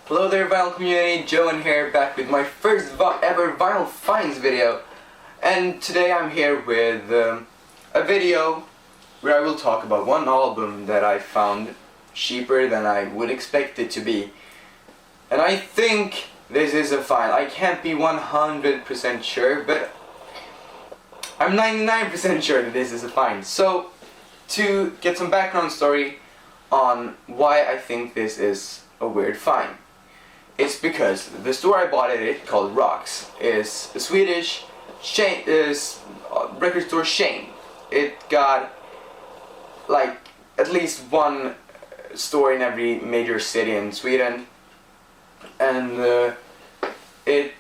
Hello there vinyl community, Joe in here, back with my first ever vinyl finds video. And today I'm here with a video where I will talk about one album that I found cheaper than I would expect it to be. And I think this is a find. I can't be 100% sure, but I'm 99% sure that this is a find. So, to get some background story on why I think this is a weird find. It's because the store I bought it at, called Rocks, is a Swedish chain, record store chain. It got like at least one store in every major city in Sweden, and it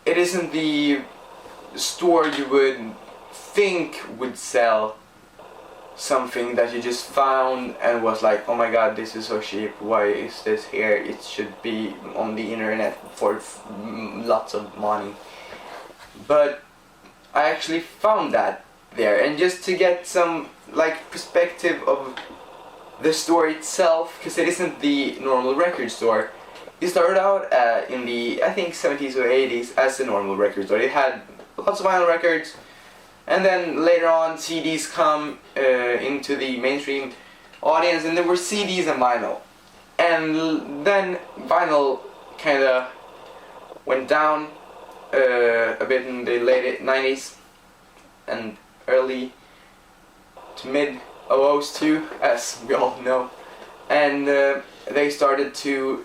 isn't the store you would think would sell something that you just found and was like, oh my god, this is so cheap, why is this here, it should be on the internet for lots of money. But I actually found that there, and just to get some like perspective of the store itself, because it isn't the normal record store. It started out in the, I think, 70s or 80s as a normal record store. It had lots of vinyl records, and then later on CDs come into the mainstream audience, and there were CDs and vinyl. And then vinyl kinda went down a bit in the late 90s and early to mid 00s too, as we all know. And they started to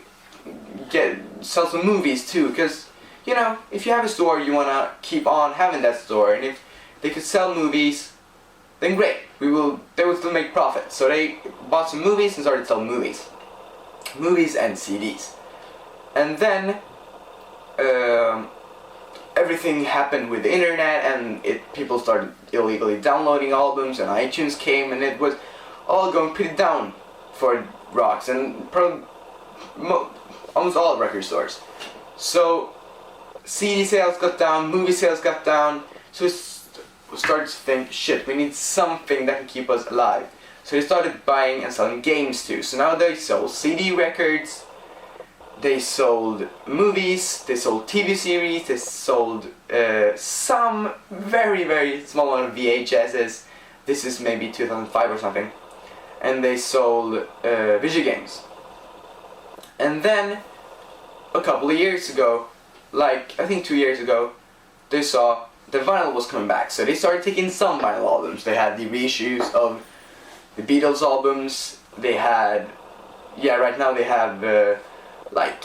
sell some movies too, because you know, if you have a store, you wanna keep on having that store, and if they could sell movies, then great, they would still make profit. So they bought some movies and started selling movies and CDs. And then everything happened with the internet, and people started illegally downloading albums, and iTunes came, and it was all going pretty down for Rocks and probably almost all record stores. So CD sales got down, movie sales got down, so we started to think, shit, we need something that can keep us alive. So they started buying and selling games too. So now they sold CD records, they sold movies, they sold TV series, they sold some very small amount of VHSs. This is maybe 2005 or something. And they sold video games. And then a couple of years ago, like I think 2 years ago, they saw the vinyl was coming back, so they started taking some vinyl albums. They had the reissues of the Beatles albums. They had, right now they have like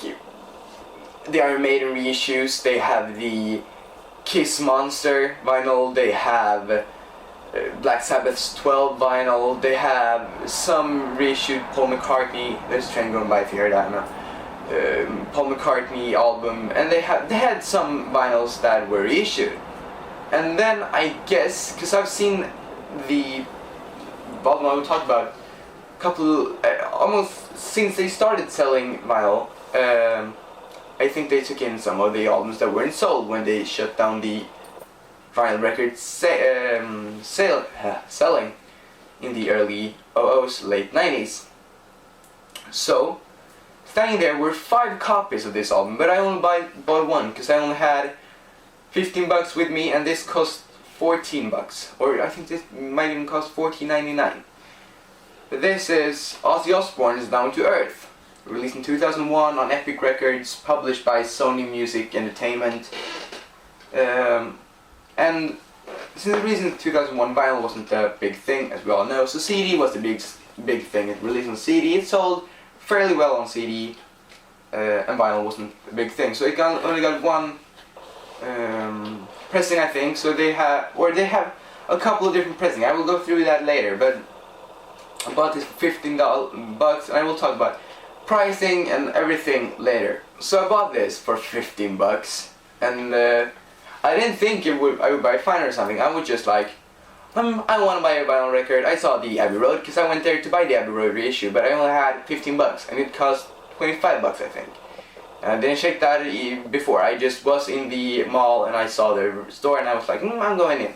the Iron Maiden reissues. They have the Kiss Monster vinyl. They have Black Sabbath's 12 vinyl. They have some reissued Paul McCartney. There's a train going by if you heard that. No. Paul McCartney album, and they had some vinyls that were reissued. And then I guess, because I've seen the album I will talk about a couple, almost since they started selling vinyl, I think they took in some of the albums that weren't sold when they shut down the vinyl record selling in the early 00s, late 90s. So, standing there were 5 copies of this album, but I only bought one because I only had $15 with me, and this cost $14, or I think this might even cost $14.99. But this is Ozzy Osbourne's Down to Earth, released in 2001 on Epic Records, published by Sony Music Entertainment. And since the reason 2001 vinyl wasn't a big thing, as we all know, so CD was the big thing. It released on CD, it sold fairly well on CD, and vinyl wasn't a big thing. So it only got one pressing, I think. So they have a couple of different pressing. I will go through that later, but I bought this for $15, and I will talk about pricing and everything later. So I bought this for $15, and I didn't think I would buy a fine or something. I would just like, I want to buy a vinyl record. I saw the Abbey Road because I went there to buy the Abbey Road reissue, but I only had $15, and it cost $25, I think. And I didn't check that before. I just was in the mall and I saw the store, and I was like, I'm going in.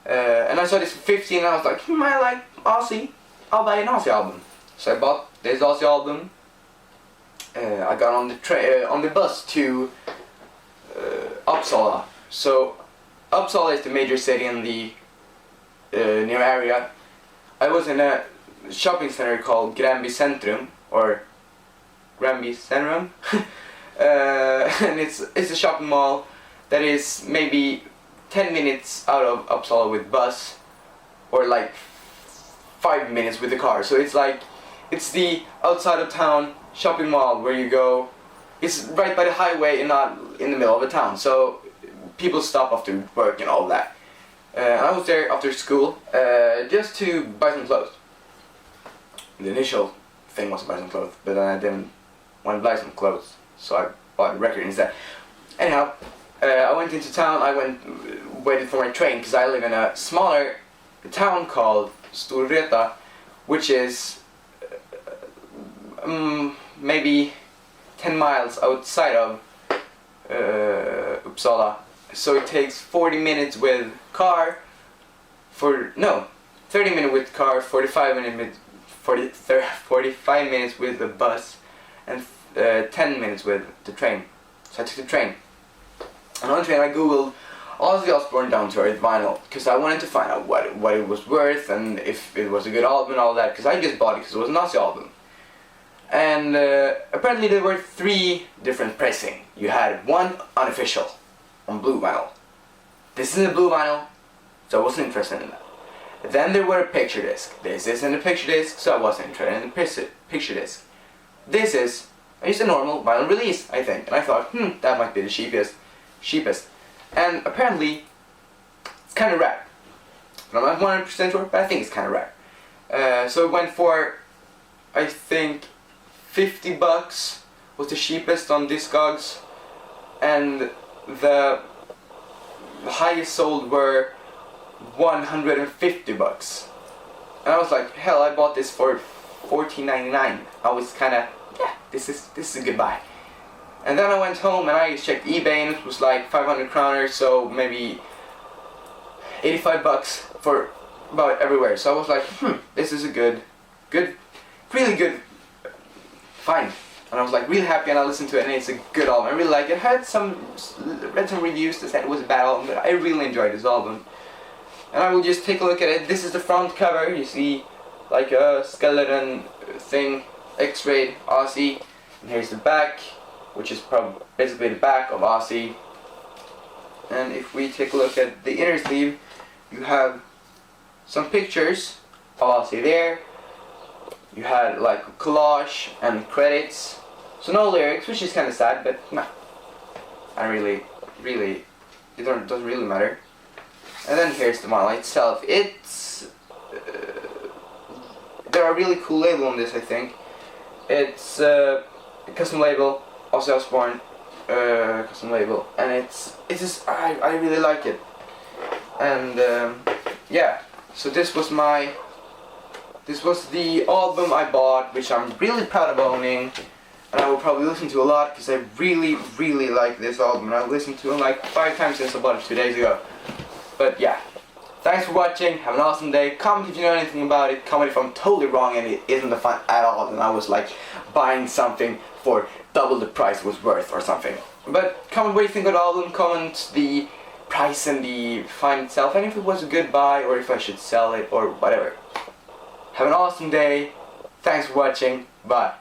And I saw this for $15, and I was like, I like Ozzy. I'll buy an Ozzy album. So I bought this Ozzy album, I got on the bus to Uppsala. So Uppsala is the major city in the near area. I was in a shopping center called Gränby Centrum, or Gränby Centrum, and it's a shopping mall that is maybe 10 minutes out of Uppsala with bus, or like 5 minutes with the car. So it's the outside of town shopping mall where you go. It's right by the highway and not in the middle of a town, so people stop after work and all that. I was there after school just to buy some clothes. The initial thing was to buy some clothes, but then I didn't want to buy some clothes, so I bought a record instead. Anyhow, I went into town. Waited for my train because I live in a smaller town called Storvreta, which is maybe 10 miles outside of Uppsala. So it takes 40 minutes with car, 30 minutes with car, 45 minutes with the bus, and 10 minutes with the train. So I took the train. And on the train I googled Ozzy Osbourne Down to Earth vinyl, because I wanted to find out what it was worth and if it was a good album and all that, because I just bought it because it was an Ozzy album. And apparently there were 3 different pressing. You had one unofficial on blue vinyl. This is a blue vinyl, so I wasn't interested in that. Then there were a picture disc. This isn't a picture disc, so I wasn't interested in the picture disc. This is just a normal vinyl release, I think. And I thought, that might be the cheapest. And apparently, it's kind of rare. I'm not 100% sure, but I think it's kind of rare. So it went for, I think, $50 was the cheapest on Discogs, and the highest sold were $150. And I was like, hell, I bought this for $14.99. I was kind of, yeah, this is a good buy. And then I went home and I checked eBay, and it was like 500 kroner, so maybe $85 for about everywhere. So I was like, this is a really good find. And I was like really happy, and I listened to it, and it's a good album. I really like it. I read some reviews that said it was a bad album, but I really enjoyed this album. And I will just take a look at it. This is the front cover. You see like a skeleton thing, X-rayed Ozzy. And here's the back, which is basically the back of Ozzy. And if we take a look at the inner sleeve, you have some pictures of Ozzy there. You had like a collage and credits. So no lyrics, which is kind of sad, but no. I really, it doesn't really matter. And then here's the vinyl itself. It's there are really cool label on this, I think. It's a custom label, Ozzy Osbourne custom label, and it's just I really like it. And yeah, so this was the album I bought, which I'm really proud of owning, and I will probably listen to a lot because I really like this album, and I've listened to it like 5 times since I bought it 2 days ago. But yeah, thanks for watching, have an awesome day. Comment if you know anything about it, comment if I'm totally wrong and it isn't the fun at all, and I was like buying something for double the price it was worth or something. But comment what you think of the album, comment the price and the find itself, and if it was a good buy or if I should sell it or whatever. Have an awesome day, thanks for watching, bye.